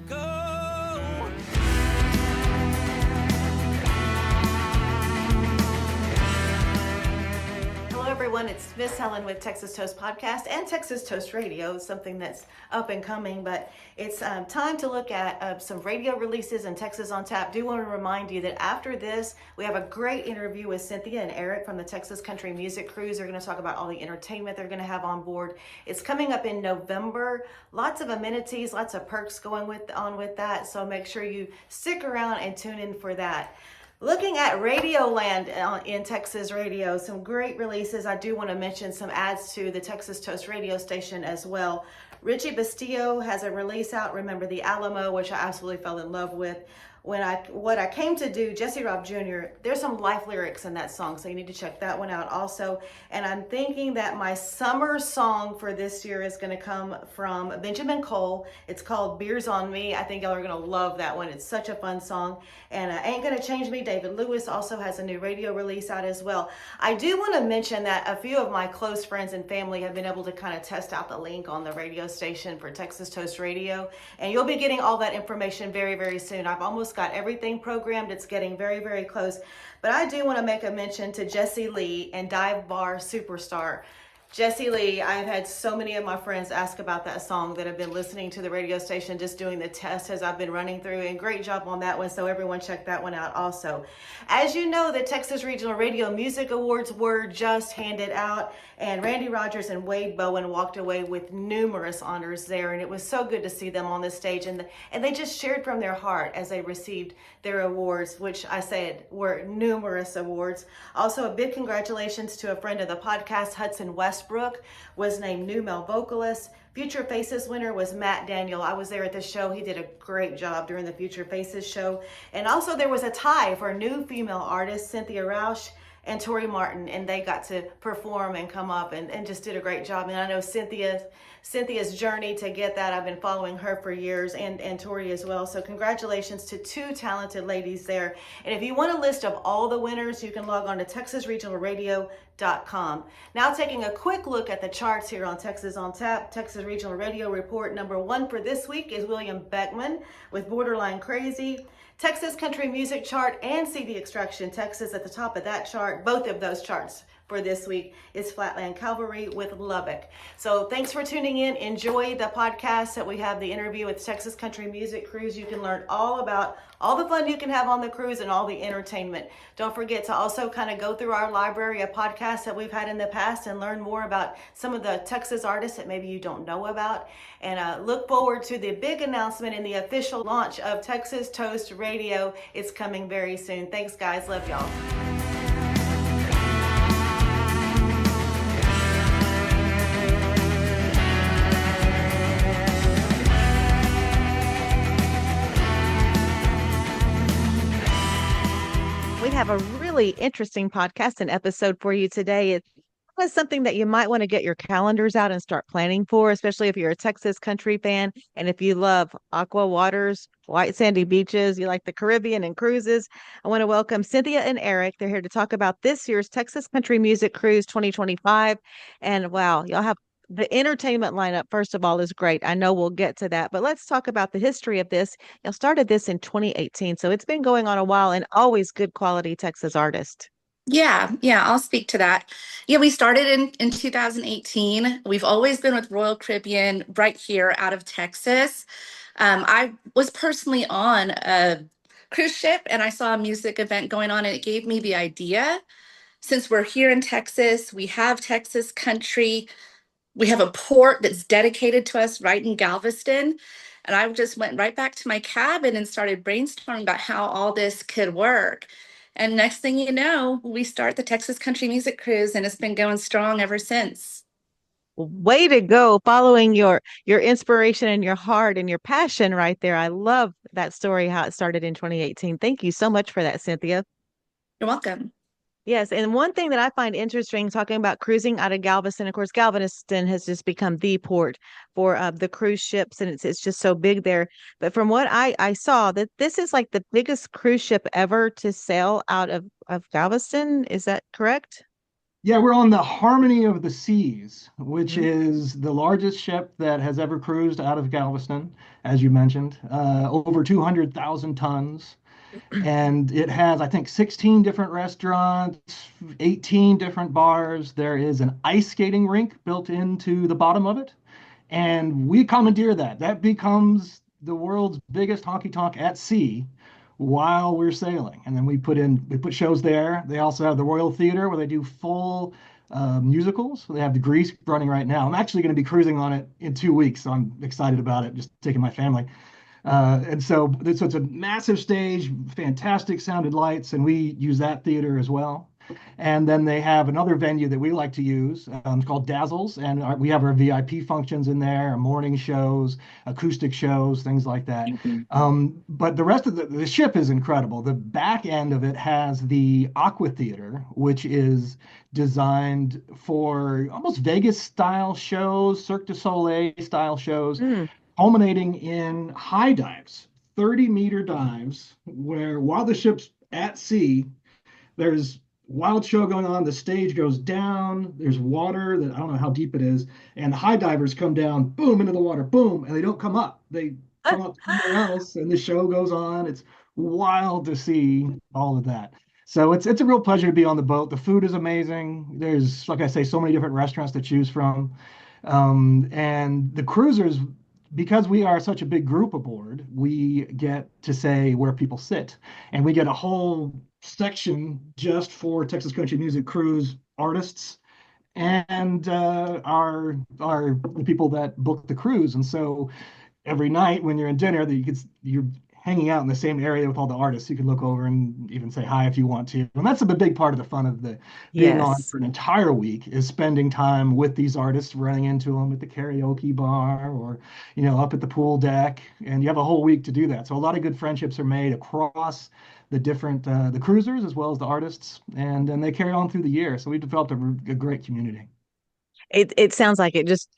Go. Hello, everyone. It's Miss Helen with Texas Toast Podcast and Texas Toast Radio, something that's up and coming, but it's time to look at some radio releases and Texas on Tap. Do want to remind you that after this, we have a great interview with Cynthia and Eric from the Texas Country Music Cruise. They're going to talk about all the entertainment they're going to have on board. It's coming up in November. Lots of amenities, lots of perks going on with that, so make sure you stick around and tune in for that. Looking at Radioland in Texas radio, some great releases. I do want to mention some ads to the Texas Toast radio station as well. Richie Bastillo has a release out, Remember the Alamo, which I absolutely fell in love with. What I came to do, Jesse Robb Jr., there's some life lyrics in that song, so you need to check that one out also. And I'm thinking that my summer song for this year is going to come from Benjamin Cole. It's called Beers on Me. I think y'all are going to love that one. It's such a fun song. And Ain't Gonna Change Me, David Lewis also has a new radio release out as well. I do want to mention that a few of my close friends and family have been able to kind of test out the link on the radio station for Texas Toast Radio. And you'll be getting all that information very, very soon. I've almost got everything programmed. It's getting very, very close. But I do want to make a mention to Jesse Lee and Dive Bar Superstar. Jesse Lee, I've had so many of my friends ask about that song that have been listening to the radio station, just doing the test as I've been running through, and great job on that one. So everyone check that one out also. As you know, the Texas Regional Radio Music Awards were just handed out, and Randy Rogers and Wade Bowen walked away with numerous honors there, and it was so good to see them on the stage, and they just shared from their heart as they received their awards, which I said were numerous awards. Also, a big congratulations to a friend of the podcast, Hudson Westbrook, was named New Male Vocalist. Future Faces winner was Matt Daniel. I was there at the show. He did a great job during the Future Faces show. And also there was a tie for new female artists, Cynthia Rausch and Tori Martin, and they got to perform and come up and just did a great job. And I know Cynthia's journey to get that, I've been following her for years, and Tori as well. So congratulations to two talented ladies there. And if you want a list of all the winners, you can log on to texasregionalradio.com. Now taking a quick look at the charts here on Texas on Tap. Texas Regional Radio Report number 1 for this week is William Beckman with Borderline Crazy. Texas Country Music Chart and CD Extraction Texas at the top of that chart. Both of those charts for this week is Flatland Cavalry with Lubbock. So thanks for tuning in. Enjoy the podcast that we have, the interview with Texas Country Music Cruise. You can learn all about all the fun you can have on the cruise and all the entertainment. Don't forget to also kind of go through our library of podcasts that we've had in the past and learn more about some of the Texas artists that maybe you don't know about. And look forward to the big announcement and the official launch of Texas Toast Radio. It's coming very soon. Thanks, guys. Love y'all. We have a really interesting podcast and episode for you today. It's something that you might want to get your calendars out and start planning for, especially if you're a Texas country fan and if you love aqua waters, white sandy beaches, you like the Caribbean and cruises. I want to welcome Cynthia and Eric. They're here to talk about this year's Texas Country Music Cruise 2025. And wow, y'all have the entertainment lineup, first of all, is great. I know we'll get to that, but let's talk about the history of this. Y'all started this in 2018, so it's been going on a while, and always good quality Texas artists. Yeah, I'll speak to that. Yeah, we started in 2018. We've always been with Royal Caribbean right here out of Texas. I was personally on a cruise ship and I saw a music event going on, and it gave me the idea. Since we're here in Texas, we have Texas country. We have a port that's dedicated to us right in Galveston. And I just went right back to my cabin and started brainstorming about how all this could work. And next thing you know, we start the Texas Country Music Cruise, and it's been going strong ever since. Way to go, following your inspiration and your heart and your passion right there. I love that story, how it started in 2018. Thank you so much for that, Cynthia. You're welcome. Yes, and one thing that I find interesting, talking about cruising out of Galveston, of course, Galveston has just become the port for the cruise ships, and it's just so big there. But from what I saw, that this is like the biggest cruise ship ever to sail out of Galveston. Is that correct? Yeah, we're on the Harmony of the Seas, which Mhm. is the largest ship that has ever cruised out of Galveston, as you mentioned, over 200,000 tons. And it has, I think, 16 different restaurants, 18 different bars. There is an ice skating rink built into the bottom of it. And we commandeer that. That becomes the world's biggest honky tonk at sea while we're sailing. And then we put shows there. They also have the Royal Theater where they do full musicals. They have the Grease running right now. I'm actually going to be cruising on it in 2 weeks, so I'm excited about it. Just taking my family. And so it's a massive stage, fantastic sounded lights, and we use that theater as well. And then they have another venue that we like to use. It's called Dazzles, and we have our VIP functions in there, our morning shows, acoustic shows, things like that. But the rest of the ship is incredible. The back end of it has the Aqua Theater, which is designed for almost Vegas style shows, Cirque du Soleil style shows, Mm. culminating in high dives, 30-meter dives, where while the ship's at sea, there's wild show going on. The stage goes down. There's water that I don't know how deep it is, and the high divers come down, boom, into the water, boom, and they don't come up. They come up somewhere else, and the show goes on. It's wild to see all of that. So it's a real pleasure to be on the boat. The food is amazing. There's, like I say, so many different restaurants to choose from. And the cruisers, because we are such a big group aboard, we get to say where people sit. And we get a whole section just for Texas Country Music Cruise artists and our the people that book the cruise. And so every night when you're in dinner, you're hanging out in the same area with all the artists. You can look over and even say hi if you want to. And that's a big part of the fun of the being on Yes. for an entire week is spending time with these artists, running into them at the karaoke bar or up at the pool deck. And you have a whole week to do that. So a lot of good friendships are made across the different the cruisers as well as the artists, and they carry on through the year. So we've developed a great community. It sounds like it just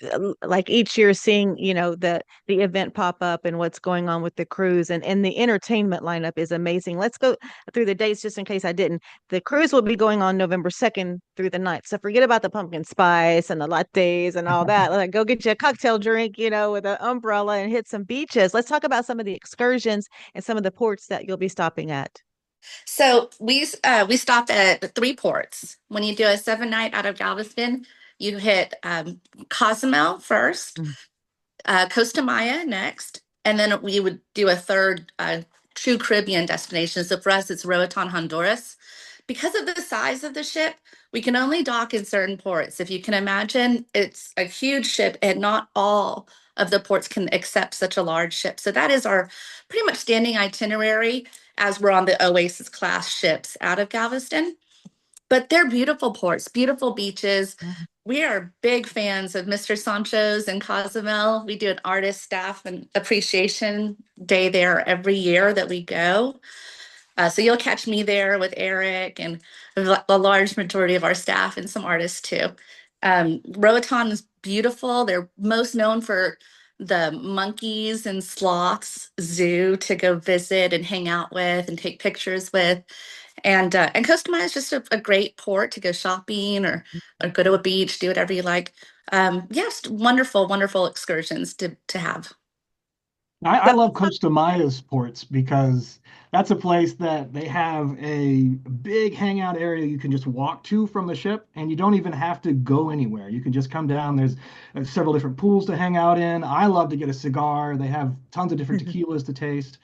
like each year seeing, the event pop up and what's going on with the cruise and the entertainment lineup is amazing. Let's go through the dates just in case I didn't. The cruise will be going on November 2nd through the 9th. So forget about the pumpkin spice and the lattes and all that. Like go get you a cocktail drink, with an umbrella and hit some beaches. Let's talk about some of the excursions and some of the ports that you'll be stopping at. So we stopped at three ports. When you do a 7 night out of Galveston, you hit Cozumel first, Mm. Costa Maya next, and then we would do a third true Caribbean destination. So for us, it's Roatan, Honduras. Because of the size of the ship, we can only dock in certain ports. If you can imagine, it's a huge ship, and not all of the ports can accept such a large ship. So that is our pretty much standing itinerary as we're on the Oasis class ships out of Galveston. But they're beautiful ports, beautiful beaches. Mhm. We are big fans of Mr. Sancho's in Cozumel. We do an artist staff and appreciation day there every year that we go. So you'll catch me there with Eric and a large majority of our staff and some artists too. Roatan is beautiful. They're most known for the monkeys and sloths zoo to go visit and hang out with and take pictures with. And Costa Maya is just a great port to go shopping or go to a beach, do whatever you like. Yes, wonderful, wonderful excursions to have. I So, love Costa Maya's ports because that's a place that they have a big hangout area you can just walk to from the ship, and you don't even have to go anywhere. You can just come down. There's several different pools to hang out in. I love to get a cigar. They have tons of different tequilas to taste.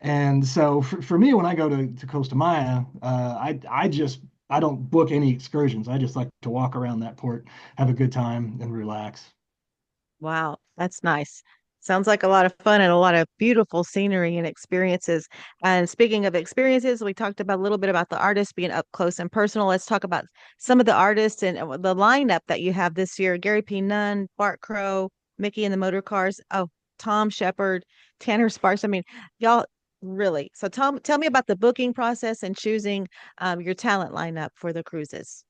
And so for me, when I go to Costa Maya, I don't book any excursions. I just like to walk around that port, have a good time, and relax. wow, that's nice. Sounds like a lot of fun and a lot of beautiful scenery and experiences. And speaking of experiences, we talked about a little bit about the artists being up close and personal. Let's talk about some of the artists and the lineup that you have this year. Gary P. Nunn, Bart Crow, Mickey and the Motor Cars. Oh, Tom Shepard, Tanner Sparks. I mean, y'all really. So tell me about the booking process and choosing your talent lineup for the cruises.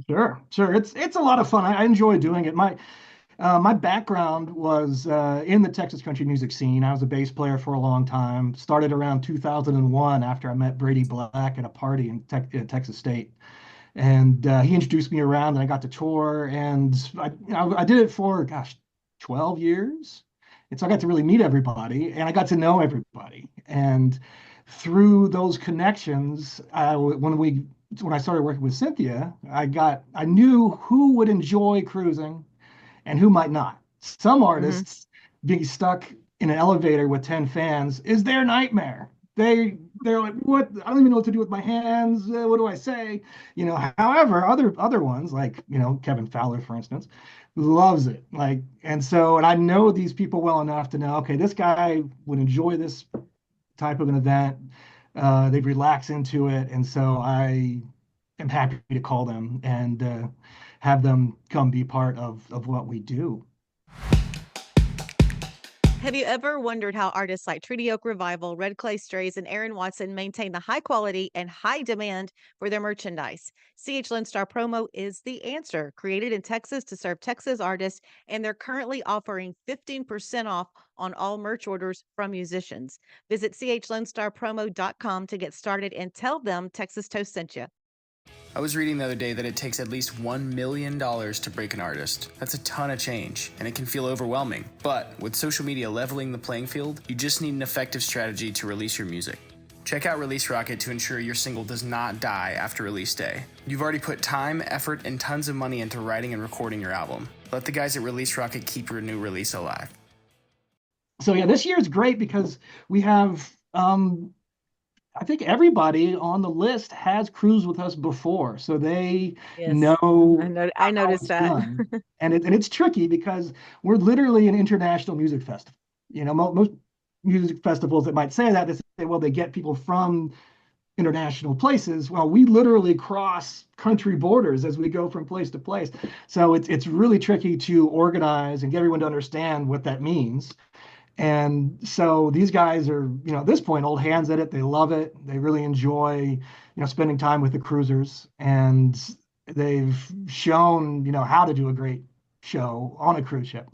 Sure, sure. It's a lot of fun. I enjoy doing it. My background was in the Texas country music scene. I was a bass player for a long time. Started around 2001 after I met Brady Black at a party in Texas State. And he introduced me around, and I got to tour, and I did it for, gosh, 12 years. And so I got to really meet everybody, and I got to know everybody. And through those connections, when I started working with Cynthia, I knew who would enjoy cruising and who might not. Some Hmm. artists being stuck in an elevator with 10 fans is their nightmare. They're like, what? I don't even know what to do with my hands. What do I say? However, other ones like, Kevin Fowler, for instance, loves it. Like, and I know these people well enough to know, okay, this guy would enjoy this type of an event. They'd relax into it. And so I am happy to call them and have them come be part of what we do. Have you ever wondered how artists like Treaty Oak Revival, Red Clay Strays, and Aaron Watson maintain the high quality and high demand for their merchandise? CH Lone Star Promo is the answer. Created in Texas to serve Texas artists, and they're currently offering 15% off on all merch orders from musicians. Visit chlonestarpromo.com to get started and tell them Texas Toast sent you. I was reading the other day that it takes at least $1 million to break an artist. That's a ton of change, and it can feel overwhelming. But with social media leveling the playing field, you just need an effective strategy to release your music. Check out Release Rocket to ensure your single does not die after release day. You've already put time, effort, and tons of money into writing and recording your album. Let the guys at Release Rocket keep your new release alive. So yeah, this year is great because we have I think everybody on the list has cruised with us before, so they Yes, know I how noticed it's that. done. And it's tricky because we're literally an international music festival. Most music festivals that might say that, they say, well, they get people from international places. Well, we literally cross country borders as we go from place to place. So it's really tricky to organize and get everyone to understand what that means. And so these guys are, at this point, old hands at it. They love it. They really enjoy, spending time with the cruisers. And they've shown, how to do a great show on a cruise ship.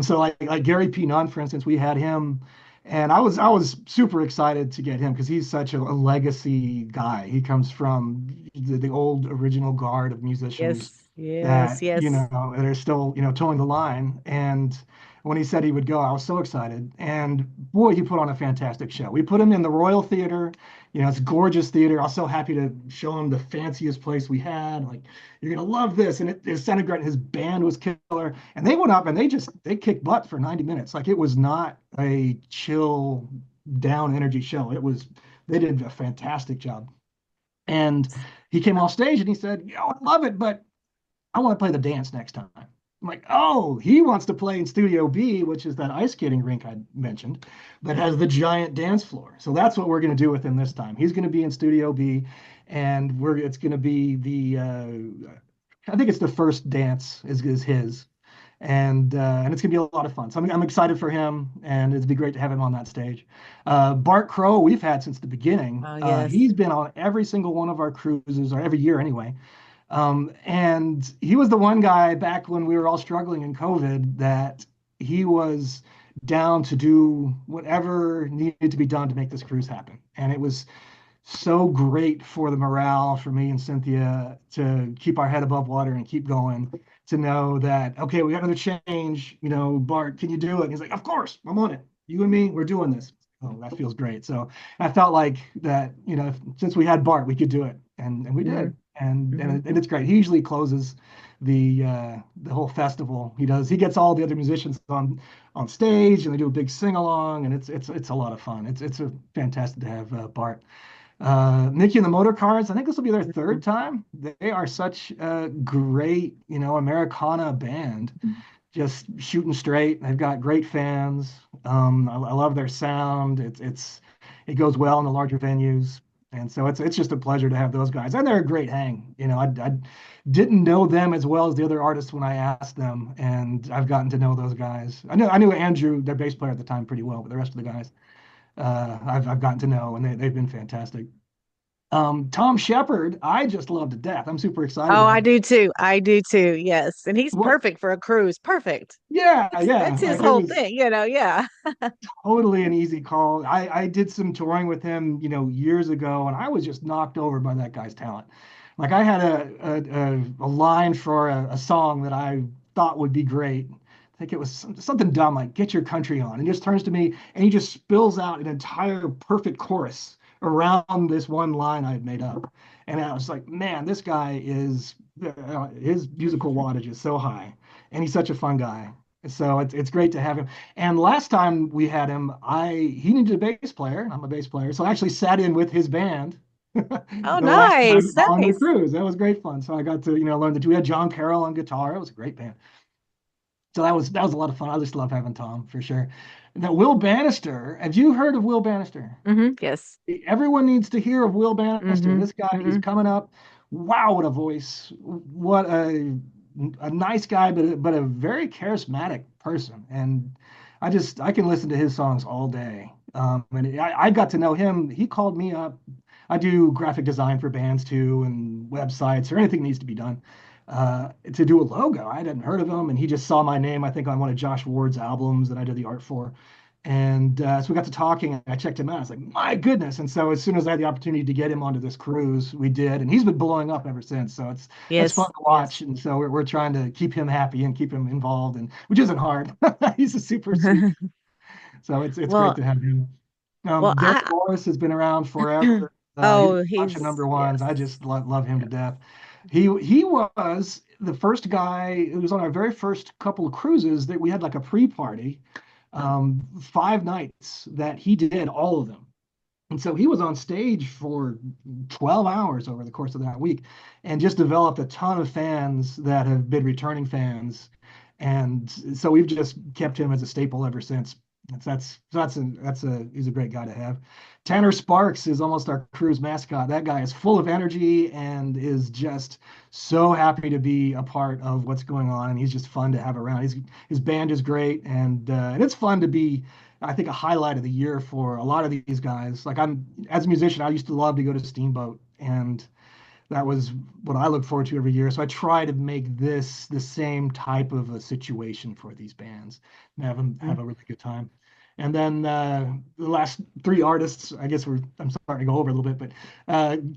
So like Gary P. Nunn, for instance, we had him, and I was super excited to get him because he's such a legacy guy. He comes from the old original guard of musicians Yes, yes, that yes. that are still towing the line. And when he said he would go, I was so excited. And boy, he put on a fantastic show. We put him in the Royal Theater. It's gorgeous theater. I was so happy to show him the fanciest place we had. Like, you're gonna love this. And it sounded great. His band was killer. And they went up and they kicked butt for 90 minutes. Like, it was not a chill down energy show. They did a fantastic job. And he came off stage and he said, I love it, but I want to play the dance next time. I'm like, oh, he wants to play in Studio B, which is that ice skating rink I mentioned, that has the giant dance floor. So that's what we're going to do with him this time. He's going to be in Studio B, and it's going to be I think it's the first dance is his, and it's going to be a lot of fun. So I'm excited for him, and it'd be great to have him on that stage. Bart Crow, we've had since the beginning. Oh, yes. He's been on every single one of our cruises, or every year anyway. And he was the one guy back when we were all struggling in COVID that he was down to do whatever needed to be done to make this cruise happen. And it was so great for the morale for me and Cynthia to keep our head above water and keep going, to know that, okay, we got another change. Bart, can you do it? And he's like, of course, I'm on it. You and me, we're doing this. Oh, that feels great. So I felt like that, since we had Bart, we could do it. And we Hmm. did. And, Hmm. and it's great. He usually closes the whole festival. He gets all the other musicians on stage, and they do a big sing along, and it's a lot of fun. It's a fantastic to have Bart. Mickey and the Motor Cars, I think this will be their third time. They are such a great, Americana band, just shooting straight. They've got great fans. I love their sound. It goes well in the larger venues, and so it's just a pleasure to have those guys. And they're a great hang. I didn't know them as well as the other artists when I asked them, and I've gotten to know those guys. I knew Andrew, their bass player at the time, pretty well, but the rest of the guys, I've gotten to know, and they've been fantastic. Tom Shepard, I just love to death. I'm super excited Oh, to I have. do too. I do too. Yes. And he's What? perfect for a cruise. Perfect. Yeah, That's yeah. his Like, it whole was thing, yeah. totally an easy call. I did some touring with him, years ago, and I was just knocked over by that guy's talent. Like I had a line for a song that I thought would be great. I think it was something dumb like "Get Your Country On," and he just turns to me and he just spills out an entire perfect chorus around this one line I had made up. And I was like, man, this guy is his musical wattage is so high, and he's such a fun guy. So it's great to have him. And last time we had him, I he needed a bass player. I'm a bass player, so I actually sat in with his band Oh, the last time nice, on the nice. cruise. That was great fun. So I got to learn the two. We had John Carroll on guitar. It was a great band. So that was a lot of fun. I just love having Tom for sure. And then Will Bannister. Have you heard of Will Bannister? Yes. Everyone needs to hear of Will Bannister. hmm This guy, he's hmm coming up. Wow, what a voice! What a nice guy, but a very charismatic person. And I can listen to his songs all day. And I got to know him. He called me up. I do graphic design for bands too, and websites or anything needs to be done to do a logo. I hadn't heard of him, and he just saw my name, I think, on one of Josh Ward's albums that I did the art for. And so we got to talking, and I checked him out. I was like, my goodness. And so as soon as I had the opportunity to get him onto this cruise, we did. And he's been blowing up ever since. So it's fun Yes, to yes. watch. And so we're trying to keep him happy and keep him involved, and which isn't hard. He's a super sweet. So it's great Well, to have him. well, Derek I Morris has been around forever. He did oh, a bunch of he's number ones. yes. I just love him to death. He was the first guy who was on our very first couple of cruises that we had like a pre-party, 5 nights that he did all of them. And so he was on stage for 12 hours over the course of that week and just developed a ton of fans that have been returning fans. And so we've just kept him as a staple ever since. He's a great guy to have. Tanner Sparks is almost our cruise mascot. That guy is full of energy and is just so happy to be a part of what's going on. And he's just fun to have around. His band is great, and it's fun to be, I think, a highlight of the year for a lot of these guys. Like as a musician, I used to love to go to Steamboat, and that was what I look forward to every year. So I try to make this the same type of a situation for these bands and have them have a really good time. And then the last three artists, I guess I'm starting to go over a little bit, but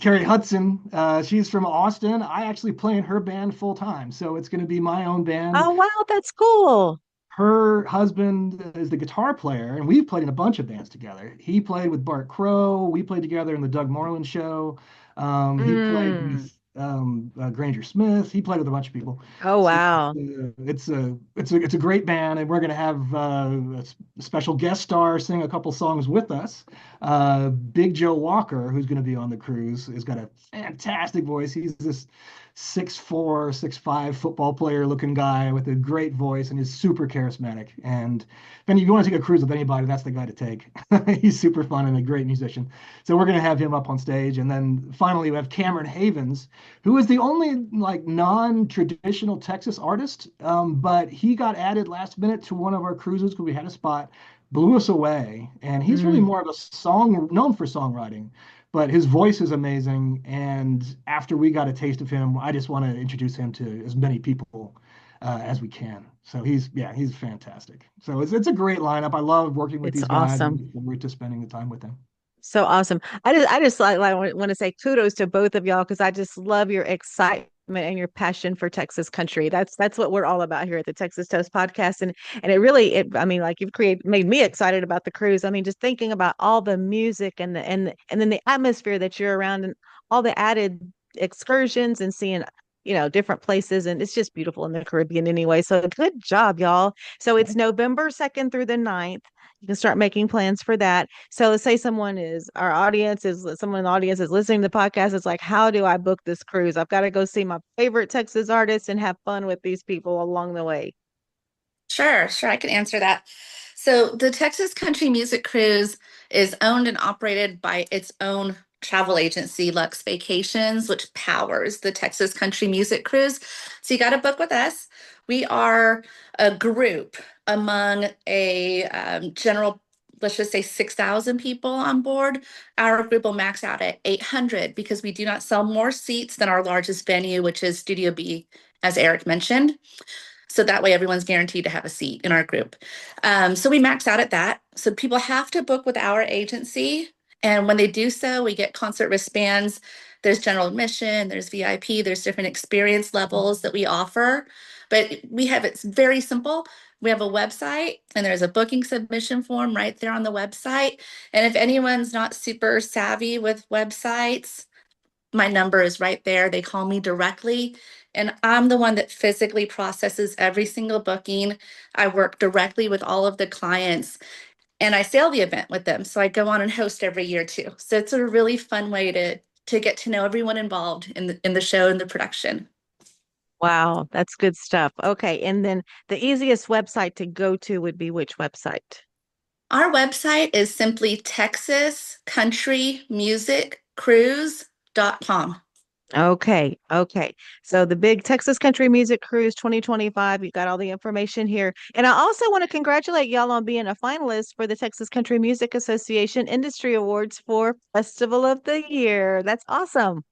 Carrie Hudson, she's from Austin. I actually play in her band full time, so it's going to be my own band. Oh, wow, that's cool. Her husband is the guitar player, and we've played in a bunch of bands together. He played with Bart Crow. We played together in the Doug Moreland show. He played Mm. with Granger Smith. He played with a bunch of people. Oh, So wow. it's a great band, and we're going to have a special guest star sing a couple songs with us. Big Joe Walker, who's going to be on the cruise, has got a fantastic voice. He's this 6'4", 6'5" football player looking guy with a great voice and is super charismatic. And if you want to take a cruise with anybody, that's the guy to take. He's super fun and a great musician. So we're going to have him up on stage. And then finally we have Cameron Havens, who is the only like non-traditional Texas artist. But he got added last minute to one of our cruises because we had a spot, blew us away. And he's really Mm. more of a song known for songwriting, but his voice is amazing. And after we got a taste of him, I just want to introduce him to as many people as we can. So he's fantastic. So it's a great lineup. I love working with It's these guys. I awesome. look forward to spending the time with them. So awesome. I just like want to say kudos to both of y'all because I just love your excitement and your passion for Texas country. That's what we're all about here at the Texas Toast Podcast. And it really I mean, like you've created made me excited about the cruise. I mean, just thinking about all the music and then the atmosphere that you're around and all the added excursions and seeing different places, and it's just beautiful in the Caribbean anyway. So good job, y'all. So it's November 2nd through the 9th. You can start making plans for that. So let's say someone in the audience is listening to the podcast. It's like, how do I book this cruise? I've got to go see my favorite Texas artists and have fun with these people along the way. Sure, sure, I can answer that. So the Texas Country Music Cruise is owned and operated by its own travel agency, Lux Vacations, which powers the Texas Country Music Cruise. So you got to book with us. We are a group among a general, let's just say 6,000 people on board. Our group will max out at 800 because we do not sell more seats than our largest venue, which is Studio B, as Eric mentioned. So that way everyone's guaranteed to have a seat in our group. So we max out at that. So people have to book with our agency. And when they do so, we get concert wristbands There's general admission, there's VIP, there's different experience levels that we offer. But it's very simple. We have a website and there's a booking submission form right there on the website. And if anyone's not super savvy with websites, my number is right there. They call me directly, and I'm the one that physically processes every single booking. I work directly with all of the clients and I sail the event with them. So I go on and host every year too. So it's a really fun way to get to know everyone involved in the show and the production. Wow, that's good stuff. Okay, and then the easiest website to go to would be which website? Our website is simply texascountrymusiccruise.com. Okay, okay. So the big Texas Country Music Cruise 2025, you got all the information here. And I also want to congratulate y'all on being a finalist for the Texas Country Music Association Industry Awards for Festival of the Year. That's awesome.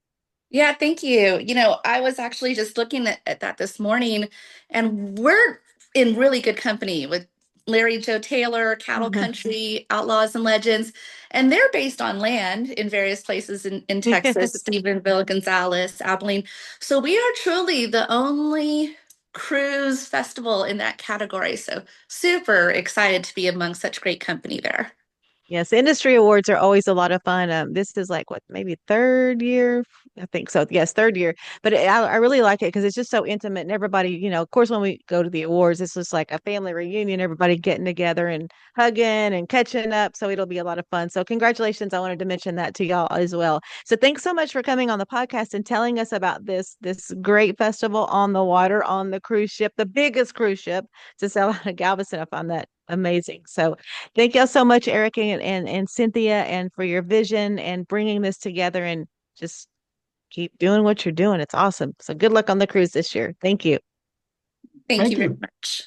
Yeah, thank you. I was actually just looking at that this morning, and we're in really good company with Larry Joe Taylor, Cattle Country, Outlaws and Legends, and they're based on land in various places in Texas, Yes. Stephenville, Gonzales, Abilene. So we are truly the only cruise festival in that category. So super excited to be among such great company there. Yes, industry awards are always a lot of fun. This is like what, maybe third year? I think so. Yes, third year. But I really like it because it's just so intimate and everybody, of course, when we go to the awards, it's just like a family reunion, everybody getting together and hugging and catching up. So it'll be a lot of fun. So congratulations. I wanted to mention that to y'all as well. So thanks so much for coming on the podcast and telling us about this great festival on the water, on the cruise ship, the biggest cruise ship to sail out of Galveston. I found that amazing. So thank y'all so much, Eric and Cynthia, and for your vision and bringing this together and just keep doing what you're doing. It's awesome. So good luck on the cruise this year. Thank you. Thank Thank you very you. much.